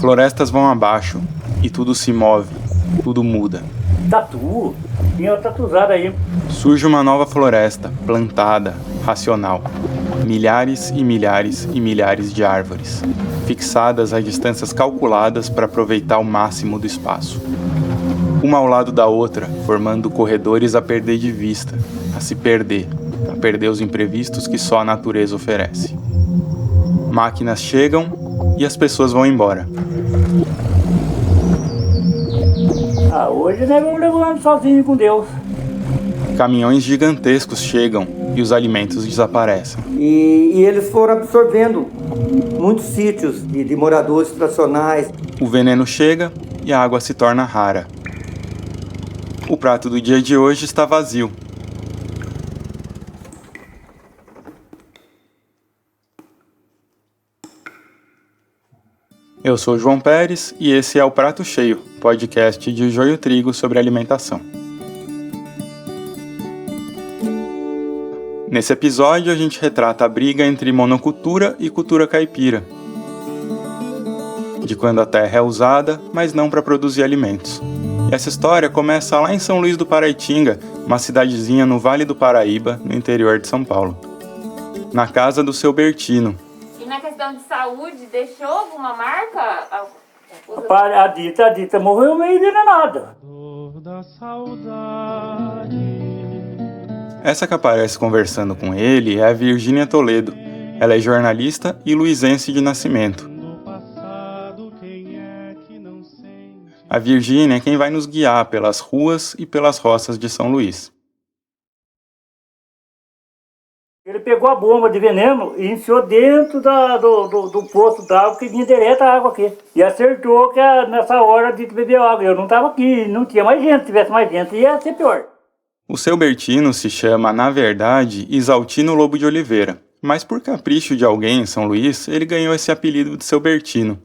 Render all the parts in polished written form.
Florestas vão abaixo e tudo se move, tudo muda. Tatu, tinha tatuzado aí. Surge uma nova floresta, plantada, racional. Milhares e milhares e milhares de árvores, fixadas a distâncias calculadas para aproveitar o máximo do espaço. Uma ao lado da outra, formando corredores a perder de vista, a se perder, a perder os imprevistos que só a natureza oferece. Máquinas chegam e as pessoas vão embora. Hoje nós vamos levando sozinho com Deus. Caminhões gigantescos chegam e os alimentos desaparecem. E eles foram absorvendo muitos sítios de moradores tradicionais. O veneno chega e a água se torna rara. O prato do dia de hoje está vazio. Eu sou João Pérez e esse é o Prato Cheio, podcast de Joio Trigo sobre alimentação. Nesse episódio a gente retrata a briga entre monocultura e cultura caipira. De quando a terra é usada, mas não para produzir alimentos. E essa história começa lá em São Luís do Paraitinga, uma cidadezinha no Vale do Paraíba, no interior de São Paulo. Na casa do seu Bertino. E na questão de saúde, deixou alguma marca? A Dita morreu meio envenenada. Essa que aparece conversando com ele é a Virgínia Toledo. Ela é jornalista e luizense de nascimento. A Virgínia é quem vai nos guiar pelas ruas e pelas roças de São Luís. Ele pegou a bomba de veneno e enfiou dentro do poço d'água que vinha direto a água aqui. E acertou que nessa hora de beber água. Eu não estava aqui, não tinha mais gente. Se tivesse mais gente, ia ser pior. O seu Bertino se chama, na verdade, Isaltino Lobo de Oliveira. Mas por capricho de alguém em São Luís, ele ganhou esse apelido de seu Bertino.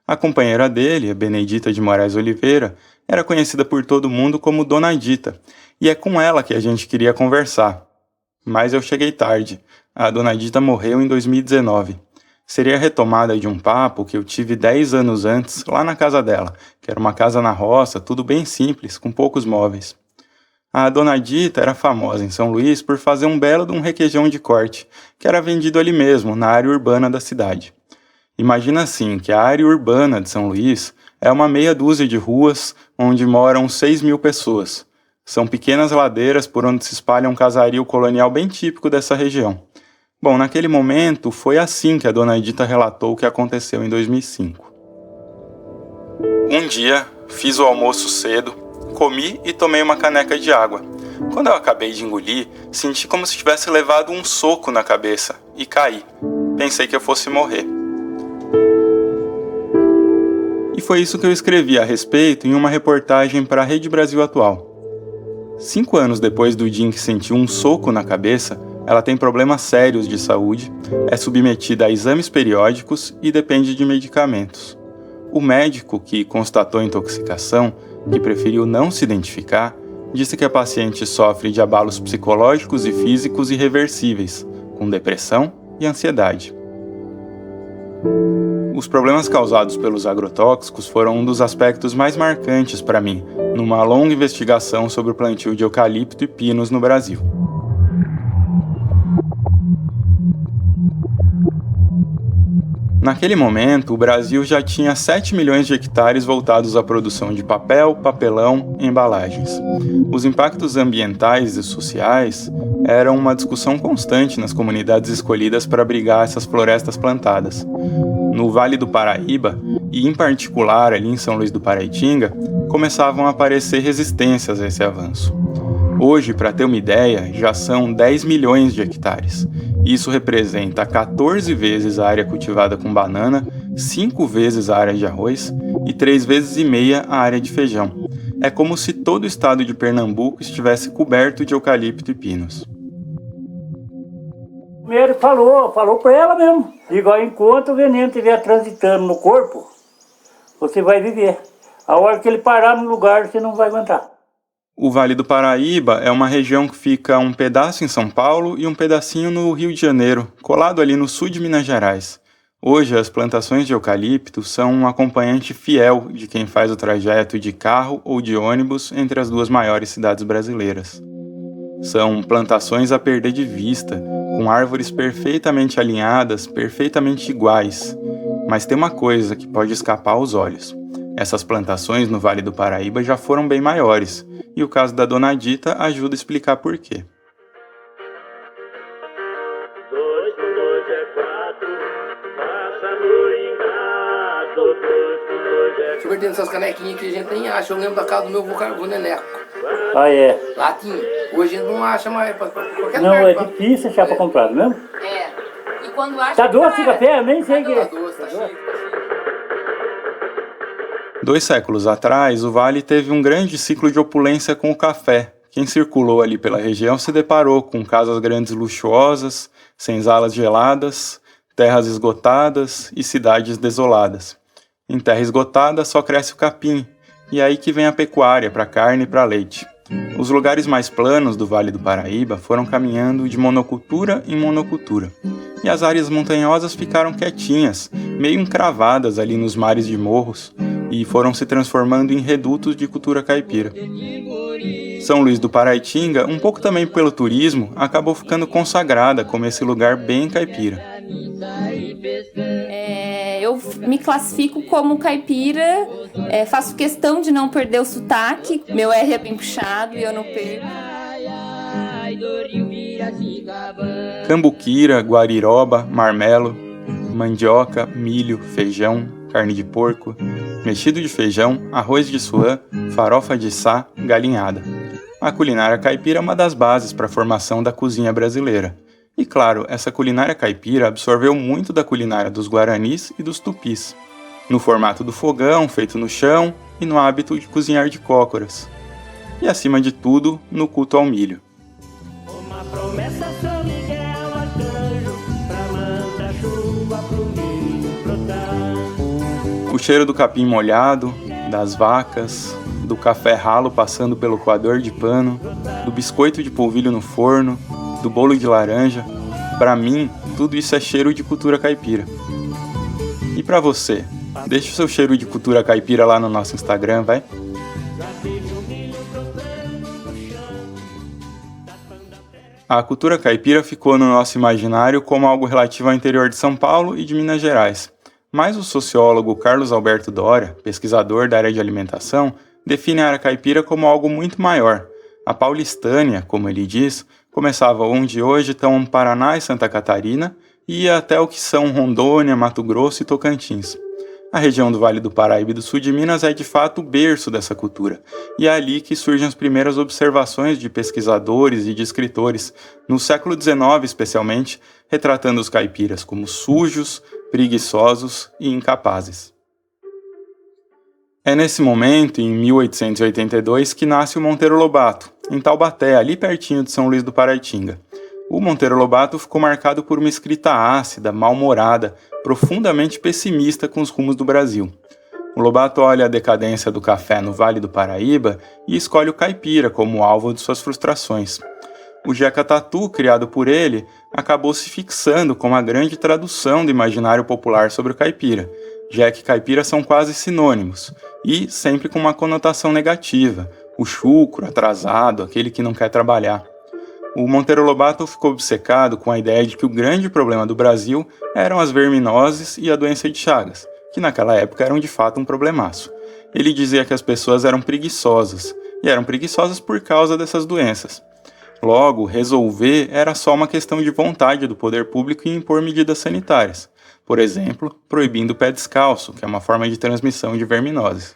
A companheira dele, a Benedita de Moraes Oliveira, era conhecida por todo mundo como Dona Dita. E é com ela que a gente queria conversar. Mas eu cheguei tarde. A Dona Dita morreu em 2019. Seria a retomada de um papo que eu tive 10 anos antes, lá na casa dela, que era uma casa na roça, tudo bem simples, com poucos móveis. A Dona Dita era famosa em São Luís por fazer um belo de um requeijão de corte, que era vendido ali mesmo, na área urbana da cidade. Imagina assim, que a área urbana de São Luís é uma meia dúzia de ruas onde moram 6.000 pessoas. São pequenas ladeiras por onde se espalha um casario colonial bem típico dessa região. Bom, naquele momento, foi assim que a Dona Dita relatou o que aconteceu em 2005. Um dia, fiz o almoço cedo, comi e tomei uma caneca de água. Quando eu acabei de engolir, senti como se tivesse levado um soco na cabeça e caí. Pensei que eu fosse morrer. E foi isso que eu escrevi a respeito em uma reportagem para a Rede Brasil Atual. 5 anos depois do dia em que sentiu um soco na cabeça, ela tem problemas sérios de saúde, é submetida a exames periódicos e depende de medicamentos. O médico que constatou a intoxicação, que preferiu não se identificar, disse que a paciente sofre de abalos psicológicos e físicos irreversíveis, com depressão e ansiedade. Os problemas causados pelos agrotóxicos foram um dos aspectos mais marcantes para mim, numa longa investigação sobre o plantio de eucalipto e pinos no Brasil. Naquele momento, o Brasil já tinha 7 milhões de hectares voltados à produção de papel, papelão e embalagens. Os impactos ambientais e sociais eram uma discussão constante nas comunidades escolhidas para abrigar essas florestas plantadas. No Vale do Paraíba, e em particular ali em São Luís do Paraitinga, começavam a aparecer resistências a esse avanço. Hoje, para ter uma ideia, já são 10 milhões de hectares. Isso representa 14 vezes a área cultivada com banana, 5 vezes a área de arroz e 3,5 vezes a área de feijão. É como se todo o estado de Pernambuco estivesse coberto de eucalipto e pinos. Ele falou para ela mesmo. Igual enquanto o veneno estiver transitando no corpo, você vai viver. A hora que ele parar no lugar, você não vai aguentar. O Vale do Paraíba é uma região que fica um pedaço em São Paulo e um pedacinho no Rio de Janeiro, colado ali no sul de Minas Gerais. Hoje, as plantações de eucalipto são um acompanhante fiel de quem faz o trajeto de carro ou de ônibus entre as duas maiores cidades brasileiras. São plantações a perder de vista, com árvores perfeitamente alinhadas, perfeitamente iguais. Mas tem uma coisa que pode escapar aos olhos. Essas plantações no Vale do Paraíba já foram bem maiores, e o caso da Dona Dita ajuda a explicar por quê. 2 com 2 é 4, passa no engado. 2 com 2 é 4. Super tem essas canequinhas que a gente nem acha. Eu lembro da casa do meu vô Neneco. Ah, é. Lá tinha. Hoje a gente não acha mais. Qualquer Não, lugar, é difícil achar pra comprar, não é mesmo? É. E quando acha. Tá doce esse café? Eu nem sei o que Tá é. doce, tá chique. 2 séculos atrás, o Vale teve um grande ciclo de opulência com o café. Quem circulou ali pela região se deparou com casas grandes luxuosas, senzalas geladas, terras esgotadas e cidades desoladas. Em terra esgotada só cresce o capim, e é aí que vem a pecuária para carne e para leite. Os lugares mais planos do Vale do Paraíba foram caminhando de monocultura em monocultura, e as áreas montanhosas ficaram quietinhas, meio encravadas ali nos mares de morros, e foram se transformando em redutos de cultura caipira. São Luís do Paraitinga, um pouco também pelo turismo, acabou ficando consagrada como esse lugar bem caipira. Eu me classifico como caipira, faço questão de não perder o sotaque, meu R é bem puxado e eu não perco. Cambuquira, guariroba, marmelo, mandioca, milho, feijão, carne de porco, mexido de feijão, arroz de suã, farofa de sá, galinhada. A culinária caipira é uma das bases para a formação da cozinha brasileira. E claro, essa culinária caipira absorveu muito da culinária dos guaranis e dos tupis, no formato do fogão, feito no chão, e no hábito de cozinhar de cócoras. E acima de tudo, no culto ao milho. Uma promessa São Miguel Arcanjo, pra mandar chuva pro milho brotar. O cheiro do capim molhado, das vacas, do café ralo passando pelo coador de pano, do biscoito de polvilho no forno, do bolo de laranja, pra mim, tudo isso é cheiro de cultura caipira. E pra você? Deixa o seu cheiro de cultura caipira lá no nosso Instagram, vai? A cultura caipira ficou no nosso imaginário como algo relativo ao interior de São Paulo e de Minas Gerais. Mas o sociólogo Carlos Alberto Doria, pesquisador da área de alimentação, define a área caipira como algo muito maior. A paulistânia, como ele diz, começava onde hoje estão Paraná e Santa Catarina e ia até o que são Rondônia, Mato Grosso e Tocantins. A região do Vale do Paraíba e do sul de Minas é de fato o berço dessa cultura, e é ali que surgem as primeiras observações de pesquisadores e de escritores, no século XIX especialmente, retratando os caipiras como sujos, preguiçosos e incapazes. É nesse momento, em 1882, que nasce o Monteiro Lobato, em Taubaté, ali pertinho de São Luís do Paraitinga. O Monteiro Lobato ficou marcado por uma escrita ácida, mal-humorada, profundamente pessimista com os rumos do Brasil. O Lobato olha a decadência do café no Vale do Paraíba e escolhe o caipira como alvo de suas frustrações. O Jeca Tatu, criado por ele, acabou se fixando como a grande tradução do imaginário popular sobre o caipira. Jeca e caipira são quase sinônimos, e sempre com uma conotação negativa, o chucro, atrasado, aquele que não quer trabalhar. O Monteiro Lobato ficou obcecado com a ideia de que o grande problema do Brasil eram as verminoses e a doença de Chagas, que naquela época eram de fato um problemaço. Ele dizia que as pessoas eram preguiçosas, e eram preguiçosas por causa dessas doenças. Logo, resolver era só uma questão de vontade do poder público em impor medidas sanitárias. Por exemplo, proibindo o pé descalço, que é uma forma de transmissão de verminoses.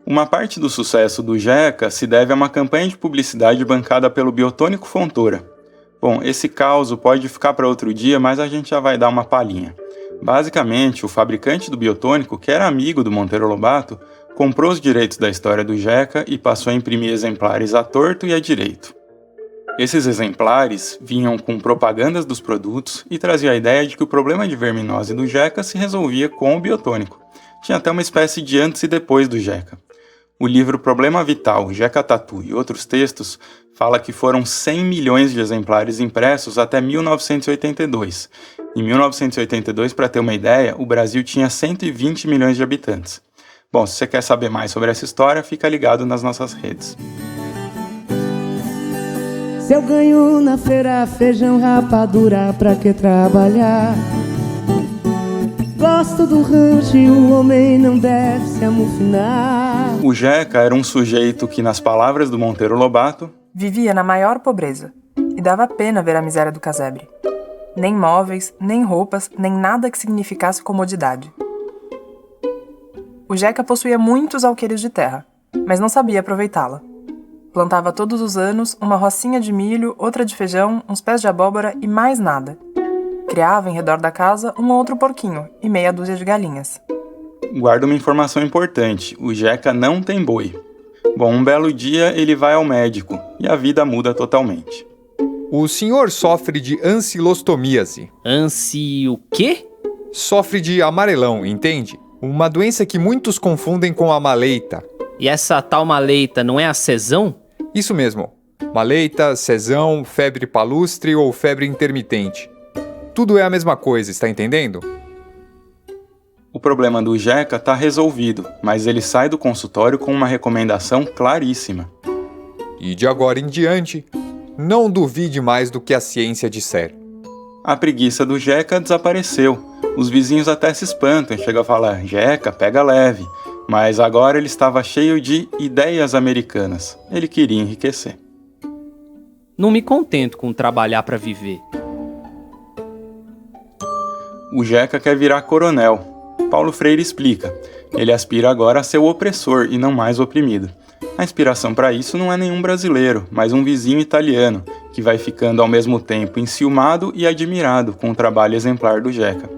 Uma parte do sucesso do Jeca se deve a uma campanha de publicidade bancada pelo Biotônico Fontoura. Bom, esse caos pode ficar para outro dia, mas a gente já vai dar uma palhinha. Basicamente, o fabricante do biotônico, que era amigo do Monteiro Lobato, comprou os direitos da história do Jeca e passou a imprimir exemplares à torto e à direito. Esses exemplares vinham com propagandas dos produtos e traziam a ideia de que o problema de verminose do Jeca se resolvia com o biotônico. Tinha até uma espécie de antes e depois do Jeca. O livro Problema Vital, Jeca Tatu e outros textos fala que foram 100 milhões de exemplares impressos até 1982. Em 1982, para ter uma ideia, o Brasil tinha 120 milhões de habitantes. Bom, se você quer saber mais sobre essa história, fica ligado nas nossas redes. Se eu ganho na feira feijão, rapadura, pra que trabalhar? Gosto do rancho e o homem não deve se amofinar. O Jeca era um sujeito que, nas palavras do Monteiro Lobato, vivia na maior pobreza e dava pena ver a miséria do casebre. Nem móveis, nem roupas, nem nada que significasse comodidade. O Jeca possuía muitos alqueires de terra, mas não sabia aproveitá-la. Plantava todos os anos uma rocinha de milho, outra de feijão, uns pés de abóbora e mais nada. Criava em redor da casa um ou outro porquinho e meia dúzia de galinhas. Guarda uma informação importante, o Jeca não tem boi. Bom, um belo dia ele vai ao médico e a vida muda totalmente. O senhor sofre de ancilostomíase. O quê? Sofre de amarelão, entende? Uma doença que muitos confundem com a maleita. E essa tal maleita não é a cesão? Isso mesmo. Maleita, cesão, febre palustre ou febre intermitente. Tudo é a mesma coisa, está entendendo? O problema do Jeca está resolvido, mas ele sai do consultório com uma recomendação claríssima. E de agora em diante, não duvide mais do que a ciência disser. A preguiça do Jeca desapareceu. Os vizinhos até se espantam e chegam a falar: Jeca, pega leve. Mas agora ele estava cheio de ideias americanas. Ele queria enriquecer. Não me contento com trabalhar para viver. O Jeca quer virar coronel. Paulo Freire explica. Ele aspira agora a ser o opressor e não mais o oprimido. A inspiração para isso não é nenhum brasileiro, mas um vizinho italiano, que vai ficando ao mesmo tempo enciumado e admirado com o trabalho exemplar do Jeca.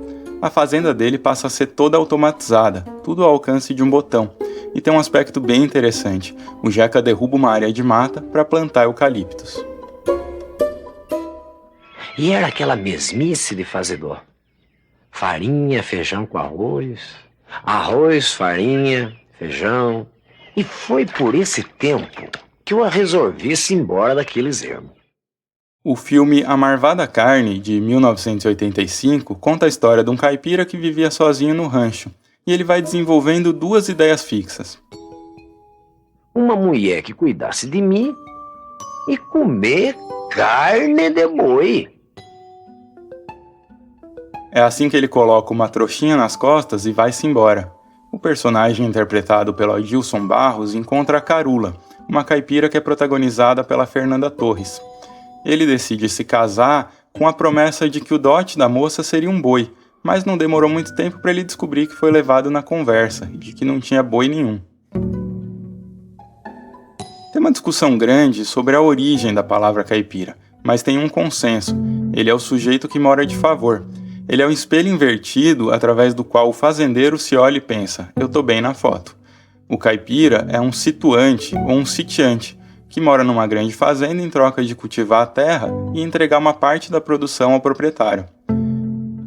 A fazenda dele passa a ser toda automatizada, tudo ao alcance de um botão. E tem um aspecto bem interessante. O Jeca derruba uma área de mata para plantar eucaliptos. E era aquela mesmice de fazedor. Farinha, feijão com arroz, arroz, farinha, feijão. E foi por esse tempo que eu resolvi se embora daqueles ermos. O filme A Marvada Carne, de 1985, conta a história de um caipira que vivia sozinho no rancho. E ele vai desenvolvendo duas ideias fixas. Uma mulher que cuidasse de mim e comer carne de boi. É assim que ele coloca uma trouxinha nas costas e vai-se embora. O personagem interpretado pelo Adilson Barros encontra a Carula, uma caipira que é protagonizada pela Fernanda Torres. Ele decide se casar com a promessa de que o dote da moça seria um boi, mas não demorou muito tempo para ele descobrir que foi levado na conversa e de que não tinha boi nenhum. Tem uma discussão grande sobre a origem da palavra caipira, mas tem um consenso. Ele é o sujeito que mora de favor. Ele é um espelho invertido através do qual o fazendeiro se olha e pensa: eu tô bem na foto. O caipira é um situante ou um sitiante, que mora numa grande fazenda em troca de cultivar a terra e entregar uma parte da produção ao proprietário.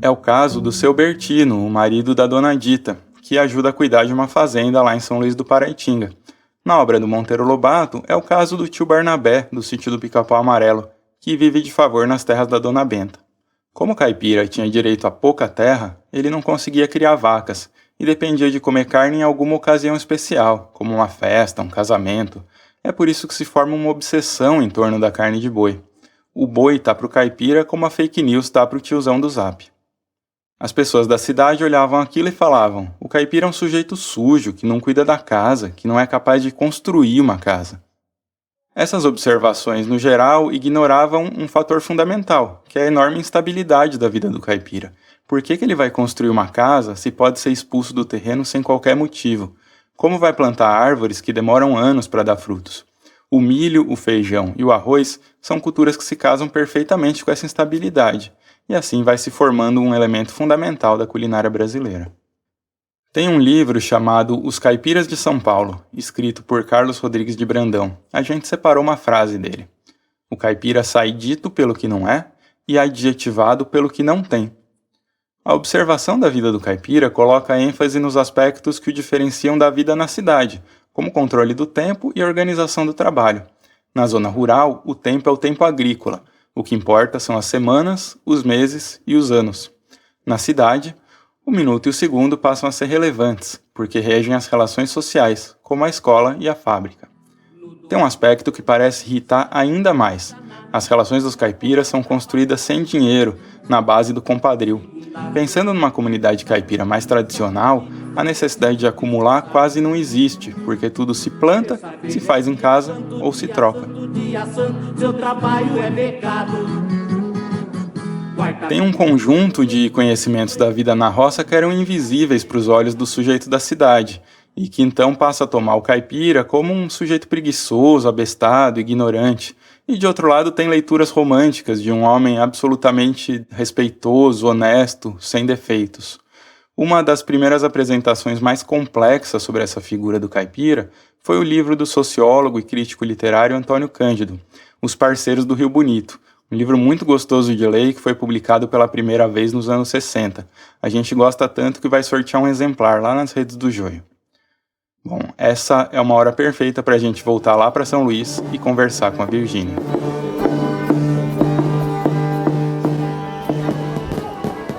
É o caso do seu Bertino, o marido da dona Dita, que ajuda a cuidar de uma fazenda lá em São Luís do Paraitinga. Na obra do Monteiro Lobato, é o caso do tio Barnabé, do sítio do Pica-Pau Amarelo, que vive de favor nas terras da dona Benta. Como o caipira tinha direito a pouca terra, ele não conseguia criar vacas e dependia de comer carne em alguma ocasião especial, como uma festa, um casamento. É por isso que se forma uma obsessão em torno da carne de boi. O boi tá pro caipira como a fake news tá pro tiozão do Zap. As pessoas da cidade olhavam aquilo e falavam: o caipira é um sujeito sujo, que não cuida da casa, que não é capaz de construir uma casa. Essas observações, no geral, ignoravam um fator fundamental, que é a enorme instabilidade da vida do caipira. Por que ele vai construir uma casa se pode ser expulso do terreno sem qualquer motivo? Como vai plantar árvores que demoram anos para dar frutos? O milho, o feijão e o arroz são culturas que se casam perfeitamente com essa instabilidade, e assim vai se formando um elemento fundamental da culinária brasileira. Tem um livro chamado Os Caipiras de São Paulo, escrito por Carlos Rodrigues de Brandão. A gente separou uma frase dele. O caipira sai dito pelo que não é e adjetivado pelo que não tem. A observação da vida do caipira coloca ênfase nos aspectos que o diferenciam da vida na cidade, como controle do tempo e organização do trabalho. Na zona rural, o tempo é o tempo agrícola. O que importa são as semanas, os meses e os anos. Na cidade, o minuto e o segundo passam a ser relevantes, porque regem as relações sociais, como a escola e a fábrica. Tem um aspecto que parece irritar ainda mais. As relações dos caipiras são construídas sem dinheiro, na base do compadrio. Pensando numa comunidade caipira mais tradicional, a necessidade de acumular quase não existe, porque tudo se planta, se faz em casa ou se troca. Tem um conjunto de conhecimentos da vida na roça que eram invisíveis para os olhos do sujeito da cidade, e que então passa a tomar o caipira como um sujeito preguiçoso, abestado, ignorante. E de outro lado tem leituras românticas de um homem absolutamente respeitoso, honesto, sem defeitos. Uma das primeiras apresentações mais complexas sobre essa figura do caipira foi o livro do sociólogo e crítico literário Antônio Cândido, Os Parceiros do Rio Bonito, um livro muito gostoso de ler que foi publicado pela primeira vez nos anos 60. A gente gosta tanto que vai sortear um exemplar lá nas redes do Joio. Bom, essa é uma hora perfeita para a gente voltar lá para São Luís e conversar com a Virgínia.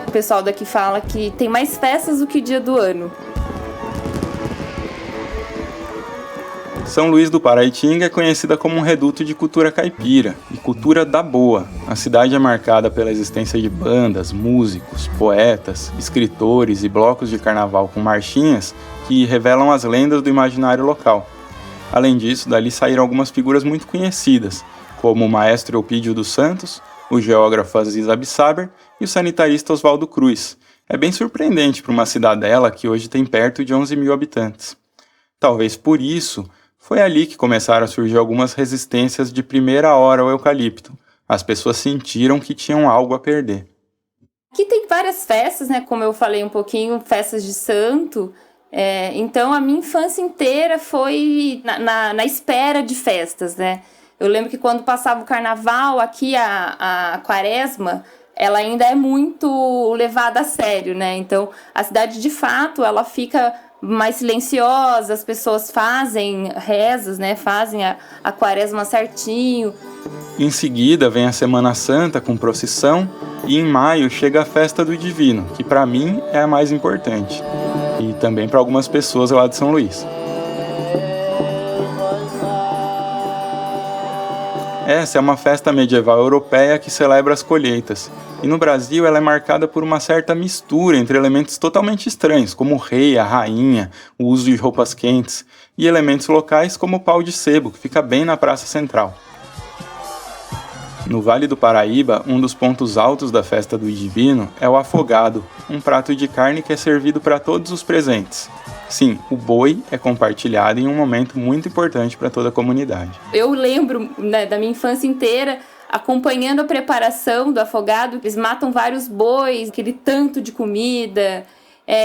O pessoal daqui fala que tem mais festas do que dia do ano. São Luís do Paraitinga é conhecida como um reduto de cultura caipira e cultura da boa. A cidade é marcada pela existência de bandas, músicos, poetas, escritores e blocos de carnaval com marchinhas que revelam as lendas do imaginário local. Além disso, dali saíram algumas figuras muito conhecidas, como o maestro Eupídio dos Santos, o geógrafo Aziz Absaber e o sanitarista Oswaldo Cruz. É bem surpreendente para uma cidadela que hoje tem perto de 11 mil habitantes. Talvez por isso, foi ali que começaram a surgir algumas resistências de primeira hora ao eucalipto. As pessoas sentiram que tinham algo a perder. Aqui tem várias festas, né? Como eu falei um pouquinho, festas de santo. Então a minha infância inteira foi na espera de festas, né? Eu lembro que quando passava o carnaval, aqui a quaresma, ela ainda é muito levada a sério, né? Então a cidade de fato, ela fica mais silenciosa, as pessoas fazem rezas, né? Fazem a quaresma certinho. Em seguida vem a Semana Santa com procissão e em maio chega a Festa do Divino, que para mim é a mais importante. E também para algumas pessoas lá de São Luís. Essa é uma festa medieval europeia que celebra as colheitas. E no Brasil ela é marcada por uma certa mistura entre elementos totalmente estranhos, como o rei, a rainha, o uso de roupas quentes, e elementos locais como o pau de sebo, que fica bem na Praça Central. No Vale do Paraíba, um dos pontos altos da Festa do Divino é o afogado, um prato de carne que é servido para todos os presentes. Sim, o boi é compartilhado em um momento muito importante para toda a comunidade. Eu lembro, né, da minha infância inteira acompanhando a preparação do afogado. Eles matam vários bois, aquele tanto de comida,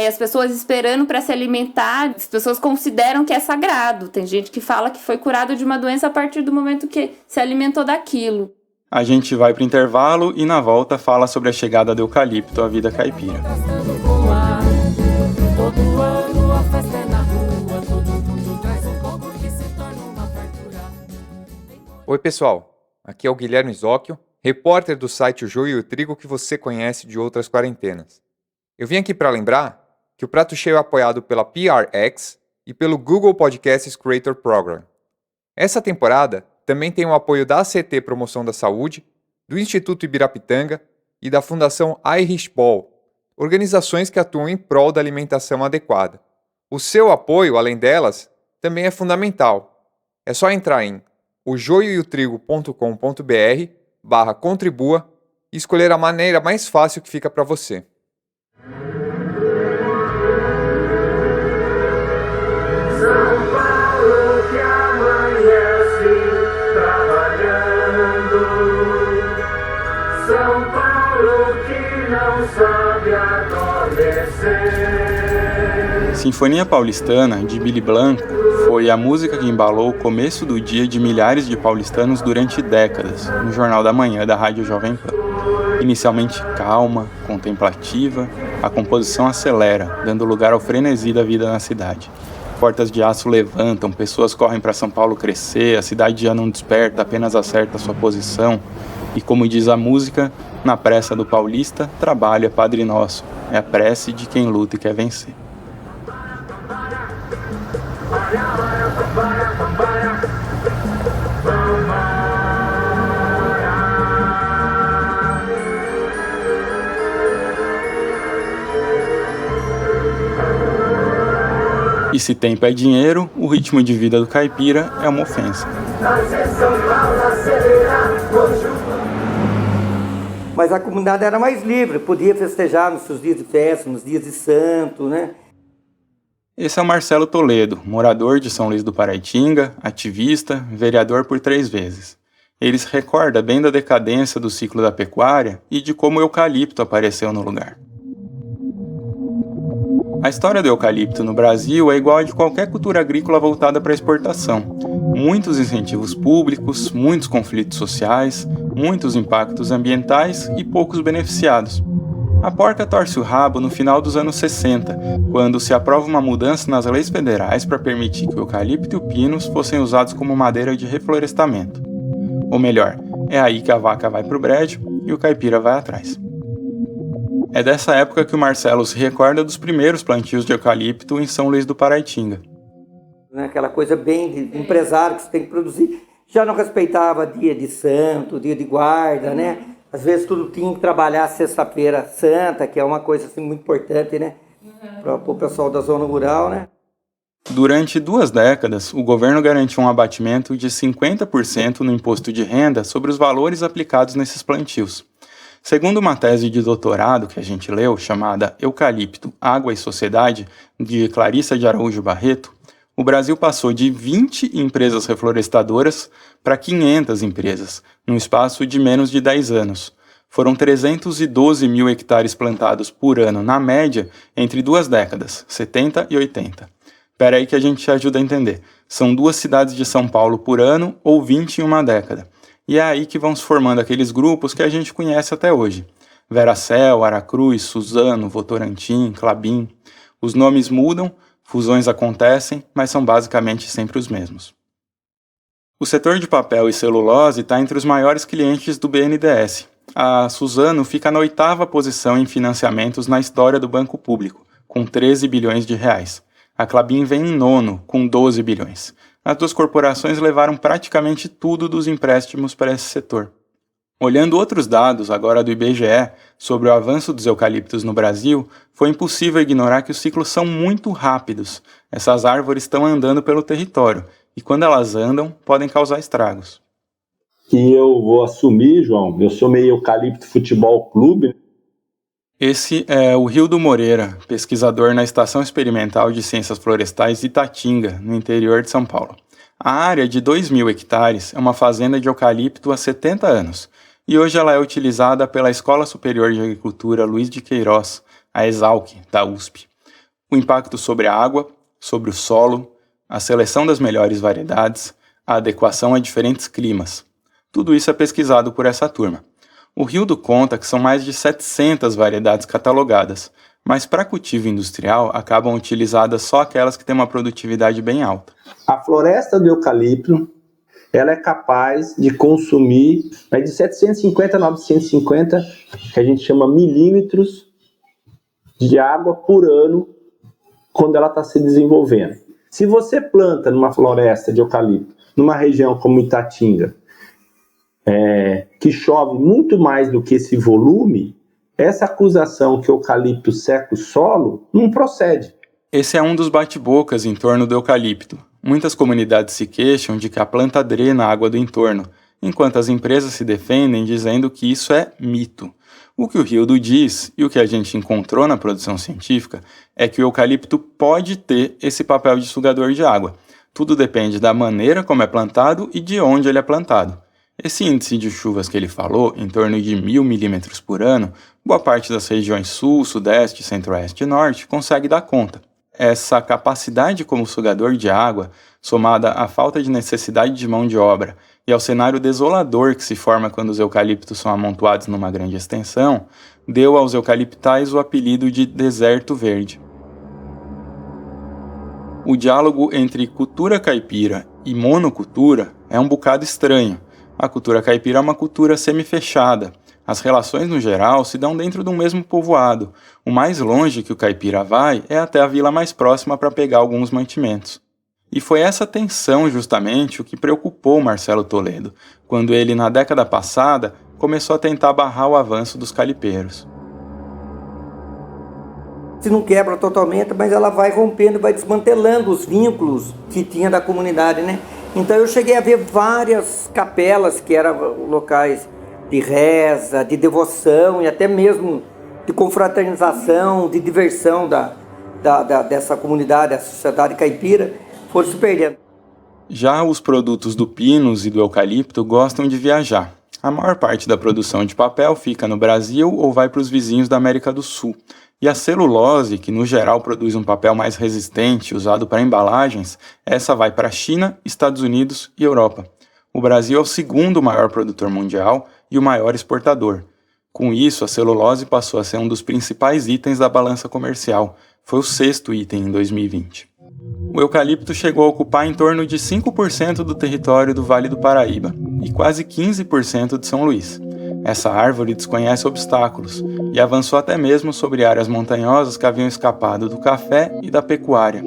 as pessoas esperando para se alimentar. As pessoas consideram que é sagrado. Tem gente que fala que foi curado de uma doença a partir do momento que se alimentou daquilo. A gente vai para o intervalo e na volta fala sobre a chegada do eucalipto à vida caipira. Oi pessoal, aqui é o Guilherme Zóquio, repórter do site O Joio e o Trigo que você conhece de outras quarentenas. Eu vim aqui para lembrar que o Prato Cheio é apoiado pela PRX e pelo Google Podcasts Creator Program. Essa temporada também tem o apoio da ACT Promoção da Saúde, do Instituto Ibirapitanga e da Fundação Irish Ball, organizações que atuam em prol da alimentação adequada. O seu apoio, além delas, também é fundamental. É só entrar em ojoiotrigo.com.br/contribua e escolher a maneira mais fácil que fica para você. São Paulo que amanhece trabalhando, São Paulo que não sabe adormecer. Sinfonia Paulistana, de Billy Blanco, foi a música que embalou o começo do dia de milhares de paulistanos durante décadas, no Jornal da Manhã da Rádio Jovem Pan. Inicialmente calma, contemplativa, a composição acelera, dando lugar ao frenesi da vida na cidade. portas de aço levantam, pessoas correm para São Paulo crescer, a cidade já não desperta, apenas acerta sua posição. E como diz a música, na pressa do paulista, trabalho é Padre Nosso, é a prece de quem luta e quer vencer. E se tempo é dinheiro, o ritmo de vida do caipira é uma ofensa. Mas a comunidade era mais livre, podia festejar nos seus dias de festa, nos dias de santo, né? Esse é o Marcelo Toledo, morador de São Luís do Paraitinga, ativista, vereador por 3 vezes. Ele se recorda bem da decadência do ciclo da pecuária e de como o eucalipto apareceu no lugar. A história do eucalipto no Brasil é igual a de qualquer cultura agrícola voltada para a exportação. Muitos incentivos públicos, muitos conflitos sociais, muitos impactos ambientais e poucos beneficiados. A porca torce o rabo no final dos anos 60, quando se aprova uma mudança nas leis federais para permitir que o eucalipto e o pinus fossem usados como madeira de reflorestamento. Ou melhor, é aí que a vaca vai para o brejo e o caipira vai atrás. É dessa época que o Marcelo se recorda dos primeiros plantios de eucalipto em São Luís do Paraitinga. Aquela coisa bem de empresário que você tem que produzir. Já não respeitava dia de santo, dia de guarda, né? Às vezes tudo tinha que trabalhar sexta-feira santa, que é uma coisa assim, muito importante, né? Para o pessoal da zona rural, né? Durante 2 décadas, o governo garantiu um abatimento de 50% no imposto de renda sobre os valores aplicados nesses plantios. Segundo uma tese de doutorado que a gente leu, chamada Eucalipto, Água e Sociedade, de Clarissa de Araújo Barreto, o Brasil passou de 20 empresas reflorestadoras para 500 empresas, num espaço de menos de 10 anos. Foram 312 mil hectares plantados por ano, na média, entre 2 décadas, 70 e 80. Espera aí que a gente te ajuda a entender. São 2 cidades de São Paulo por ano ou 20 em uma década. E é aí que vão se formando aqueles grupos que a gente conhece até hoje. Veracel, Aracruz, Suzano, Votorantim, Klabin. Os nomes mudam, fusões acontecem, mas são basicamente sempre os mesmos. O setor de papel e celulose está entre os maiores clientes do BNDES. A Suzano fica na 8ª posição em financiamentos na história do banco público, com 13 bilhões de reais. A Klabin vem em 9º, com 12 bilhões. As 2 corporações levaram praticamente tudo dos empréstimos para esse setor. Olhando outros dados, agora do IBGE, sobre o avanço dos eucaliptos no Brasil, foi impossível ignorar que os ciclos são muito rápidos. Essas árvores estão andando pelo território, e quando elas andam, podem causar estragos. Que eu vou assumir, João, eu sou meio Eucalipto Futebol Clube. Esse é o Rildo Moreira, pesquisador na Estação Experimental de Ciências Florestais de Itatinga, no interior de São Paulo. A área de 2.000 hectares é uma fazenda de eucalipto há 70 anos, e hoje ela é utilizada pela Escola Superior de Agricultura Luiz de Queiroz, a ESALC, da USP. O impacto sobre a água, sobre o solo, a seleção das melhores variedades, a adequação a diferentes climas. Tudo isso é pesquisado por essa turma. O Rildo conta que são mais de 700 variedades catalogadas, mas para cultivo industrial acabam utilizadas só aquelas que têm uma produtividade bem alta. A floresta do eucalipto, ela é capaz de consumir de 750 a 950, que a gente chama milímetros de água por ano quando ela está se desenvolvendo. Se você planta numa floresta de eucalipto, numa região como Itatinga, que chove muito mais do que esse volume, essa acusação que o eucalipto seca o solo não procede. Esse é um dos bate-bocas em torno do eucalipto. Muitas comunidades se queixam de que a planta drena a água do entorno, enquanto as empresas se defendem dizendo que isso é mito. O que o Rildo diz, e o que a gente encontrou na produção científica, é que o eucalipto pode ter esse papel de sugador de água. Tudo depende da maneira como é plantado e de onde ele é plantado. Esse índice de chuvas que ele falou, em torno de 1.000 milímetros por ano, boa parte das regiões sul, sudeste, centro-oeste e norte consegue dar conta. Essa capacidade como sugador de água, somada à falta de necessidade de mão de obra e ao cenário desolador que se forma quando os eucaliptos são amontoados numa grande extensão, deu aos eucaliptais o apelido de deserto verde. O diálogo entre cultura caipira e monocultura é um bocado estranho. A cultura caipira é uma cultura semi-fechada. As relações, no geral, se dão dentro de um mesmo povoado. O mais longe que o caipira vai é até a vila mais próxima para pegar alguns mantimentos. E foi essa tensão, justamente, o que preocupou Marcelo Toledo, quando ele, na década passada, começou a tentar barrar o avanço dos calipeiros. Se não quebra totalmente, mas ela vai rompendo, vai desmantelando os vínculos que tinha da comunidade, né? Então eu cheguei a ver várias capelas que eram locais de reza, de devoção e até mesmo de confraternização, de diversão dessa comunidade, da sociedade caipira, foram se perdendo. Já os produtos do pinus e do eucalipto gostam de viajar. A maior parte da produção de papel fica no Brasil ou vai para os vizinhos da América do Sul. E a celulose, que no geral produz um papel mais resistente, usado para embalagens, essa vai para a China, Estados Unidos e Europa. O Brasil é o segundo maior produtor mundial e o maior exportador. Com isso, a celulose passou a ser um dos principais itens da balança comercial. Foi o 6º item em 2020. O eucalipto chegou a ocupar em torno de 5% do território do Vale do Paraíba e quase 15% de São Luís. Essa árvore desconhece obstáculos e avançou até mesmo sobre áreas montanhosas que haviam escapado do café e da pecuária.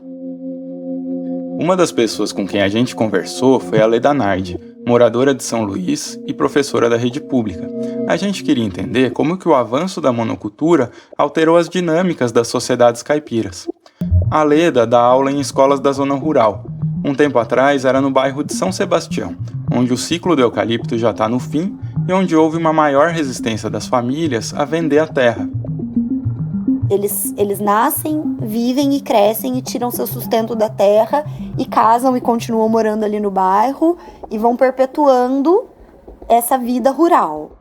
Uma das pessoas com quem a gente conversou foi a Leda Nardi, moradora de São Luís e professora da rede pública. A gente queria entender como que o avanço da monocultura alterou as dinâmicas das sociedades caipiras. A Leda dá aula em escolas da zona rural. Um tempo atrás era no bairro de São Sebastião, onde o ciclo do eucalipto já está no fim e onde houve uma maior resistência das famílias a vender a terra. Eles nascem, vivem e crescem e tiram seu sustento da terra e casam e continuam morando ali no bairro e vão perpetuando essa vida rural.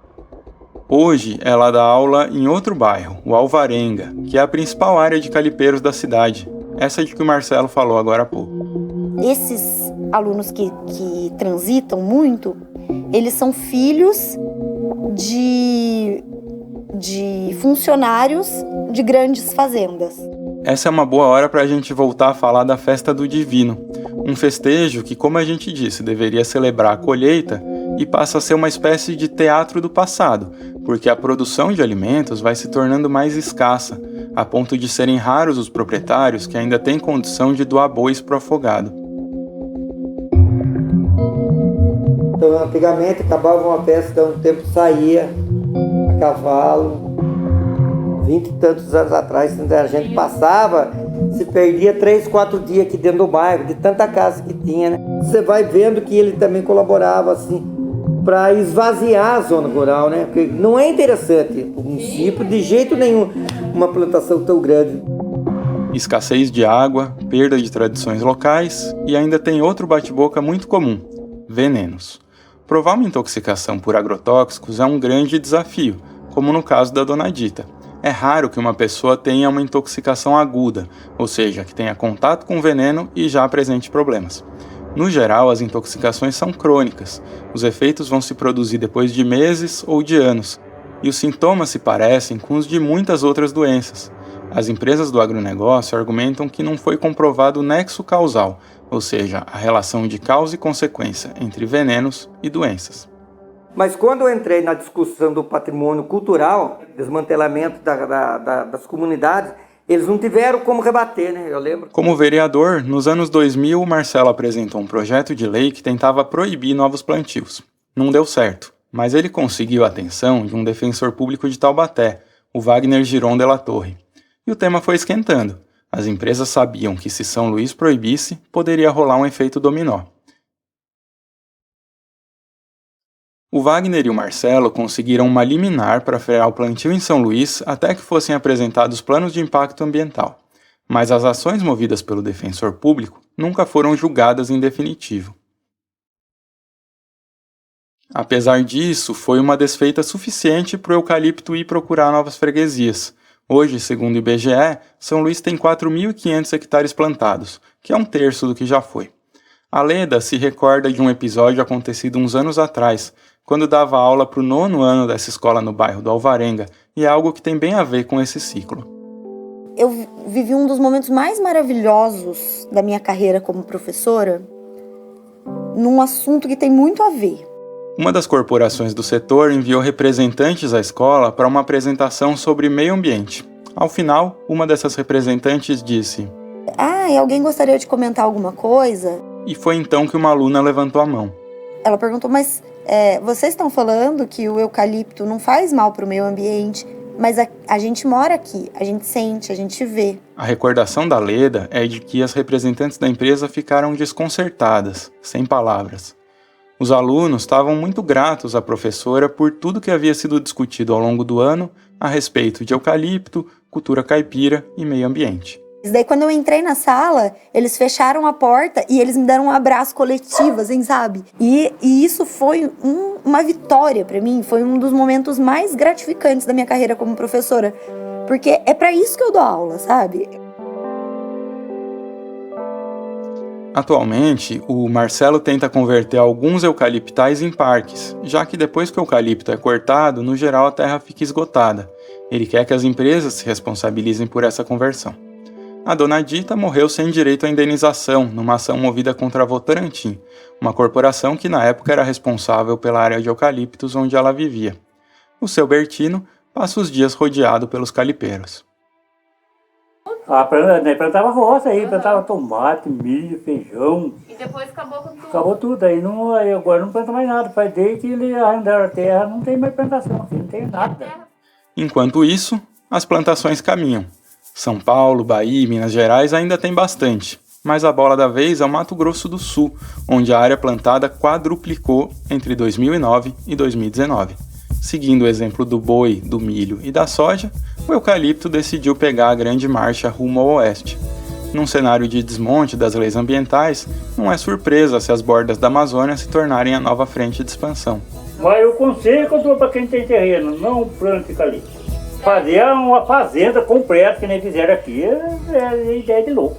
Hoje ela dá aula em outro bairro, o Alvarenga, que é a principal área de calipeiros da cidade. Essa de que o Marcelo falou agora há pouco. Esses alunos que transitam muito, eles são filhos de funcionários de grandes fazendas. Essa é uma boa hora para a gente voltar a falar da Festa do Divino, um festejo que, como a gente disse, deveria celebrar a colheita e passa a ser uma espécie de teatro do passado, porque a produção de alimentos vai se tornando mais escassa, a ponto de serem raros os proprietários que ainda têm condição de doar bois pro afogado. Então, antigamente, acabava uma festa, um tempo saía a cavalo. 20 e tantos anos atrás, a gente passava, se perdia 3, 4 dias aqui dentro do bairro, de tanta casa que tinha, né? Você vai vendo que ele também colaborava, assim, para esvaziar a zona rural, né? Porque não é interessante o município, de jeito nenhum, uma plantação tão grande. Escassez de água, perda de tradições locais e ainda tem outro bate-boca muito comum: venenos. Provar uma intoxicação por agrotóxicos é um grande desafio, como no caso da Dona Dita. É raro que uma pessoa tenha uma intoxicação aguda, ou seja, que tenha contato com o veneno e já apresente problemas. No geral, as intoxicações são crônicas. Os efeitos vão se produzir depois de meses ou de anos, e os sintomas se parecem com os de muitas outras doenças. As empresas do agronegócio argumentam que não foi comprovado o nexo causal, ou seja, a relação de causa e consequência entre venenos e doenças. Mas quando eu entrei na discussão do patrimônio cultural, desmantelamento das comunidades, eles não tiveram como rebater, né? Eu lembro. Como vereador, nos anos 2000, o Marcelo apresentou um projeto de lei que tentava proibir novos plantios. Não deu certo, mas ele conseguiu a atenção de um defensor público de Taubaté, o Wagner Giron de la Torre. E o tema foi esquentando. As empresas sabiam que se São Luís proibisse, poderia rolar um efeito dominó. O Wagner e o Marcelo conseguiram uma liminar para frear o plantio em São Luís até que fossem apresentados planos de impacto ambiental. Mas as ações movidas pelo defensor público nunca foram julgadas em definitivo. Apesar disso, foi uma desfeita suficiente para o eucalipto ir procurar novas freguesias. Hoje, segundo o IBGE, São Luís tem 4.500 hectares plantados, que é 1/3 do que já foi. A Leda se recorda de um episódio acontecido uns anos atrás, quando dava aula para o 9º ano dessa escola no bairro do Alvarenga, e é algo que tem bem a ver com esse ciclo. eu vivi um dos momentos mais maravilhosos da minha carreira como professora num assunto que tem muito a ver. Uma das corporações do setor enviou representantes à escola para uma apresentação sobre meio ambiente. Ao final, uma dessas representantes disse: e alguém gostaria de comentar alguma coisa? E foi então que uma aluna levantou a mão. Ela perguntou, mas vocês estão falando que o eucalipto não faz mal para o meio ambiente, mas a gente mora aqui, a gente sente, a gente vê. A recordação da Leda é de que as representantes da empresa ficaram desconcertadas, sem palavras. Os alunos estavam muito gratos à professora por tudo que havia sido discutido ao longo do ano a respeito de eucalipto, cultura caipira e meio ambiente. Daí, quando eu entrei na sala, eles fecharam a porta e eles me deram um abraço coletivo, assim, sabe? E isso foi uma vitória pra mim, foi um dos momentos mais gratificantes da minha carreira como professora, porque é pra isso que eu dou aula, sabe? Atualmente, o Marcelo tenta converter alguns eucaliptais em parques, já que depois que o eucalipto é cortado, no geral a terra fica esgotada. Ele quer que as empresas se responsabilizem por essa conversão. A dona Dita morreu sem direito à indenização numa ação movida contra a Votorantim, uma corporação que na época era responsável pela área de eucaliptos onde ela vivia. O seu Bertino passa os dias rodeado pelos calipeiros. Plantava roça aí, plantava tomate, milho, feijão. E depois acabou com tudo. Acabou tudo, aí agora não planta mais nada. Faz desde que eles arrendaram a terra, não tem mais plantação aqui, não tem nada. Enquanto isso, as plantações caminham. São Paulo, Bahia e Minas Gerais ainda tem bastante, mas a bola da vez é o Mato Grosso do Sul, onde a área plantada quadruplicou entre 2009 e 2019. Seguindo o exemplo do boi, do milho e da soja, o eucalipto decidiu pegar a grande marcha rumo ao oeste. Num cenário de desmonte das leis ambientais, não é surpresa se as bordas da Amazônia se tornarem a nova frente de expansão. Mas o conselho que eu dou para quem tem terreno, não plante eucalipto. Fazer uma fazenda completa, que nem fizeram aqui, é ideia de louco.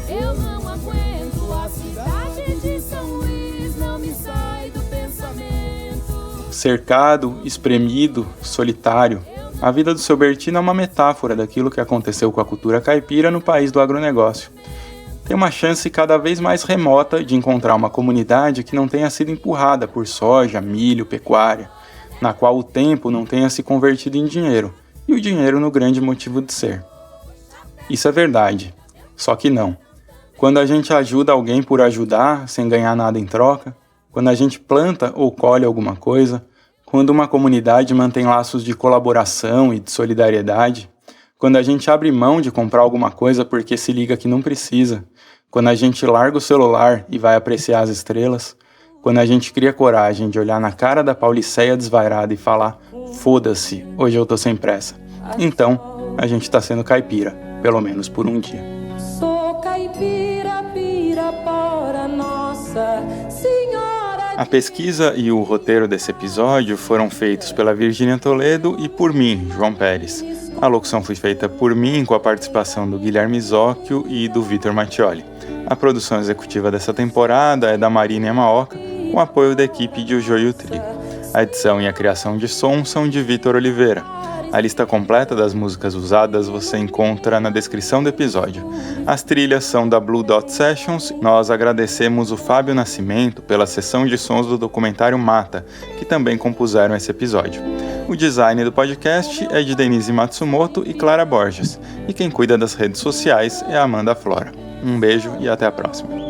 Eu não aguento a cidade de São Luís, não me sai do pensamento. Cercado, espremido, solitário, a vida do seu Bertino é uma metáfora daquilo que aconteceu com a cultura caipira no país do agronegócio. Tem uma chance cada vez mais remota de encontrar uma comunidade que não tenha sido empurrada por soja, milho, pecuária, na qual o tempo não tenha se convertido em dinheiro, e o dinheiro no grande motivo de ser. Isso é verdade, só que não. Quando a gente ajuda alguém por ajudar, sem ganhar nada em troca, quando a gente planta ou colhe alguma coisa, quando uma comunidade mantém laços de colaboração e de solidariedade, quando a gente abre mão de comprar alguma coisa porque se liga que não precisa, quando a gente larga o celular e vai apreciar as estrelas, quando a gente cria coragem de olhar na cara da Pauliceia desvairada e falar: foda-se, hoje eu tô sem pressa. Então, a gente tá sendo caipira, pelo menos por um dia. Sou caipira, Pirapora, Nossa Senhora. A pesquisa e o roteiro desse episódio foram feitos pela Virgínia Toledo e por mim, João Pérez. A locução foi feita por mim com a participação do Guilherme Zóquio e do Vitor Mattioli. A produção executiva dessa temporada é da Marina Yamaoka, com apoio da equipe de O Joio e o Trigo. A edição e a criação de som são de Vitor Oliveira. A lista completa das músicas usadas você encontra na descrição do episódio. As trilhas são da Blue Dot Sessions. Nós agradecemos o Fábio Nascimento pela sessão de sons do documentário Mata, que também compuseram esse episódio. O design do podcast é de Denise Matsumoto e Clara Borges, e quem cuida das redes sociais é a Amanda Flora. Um beijo e até a próxima.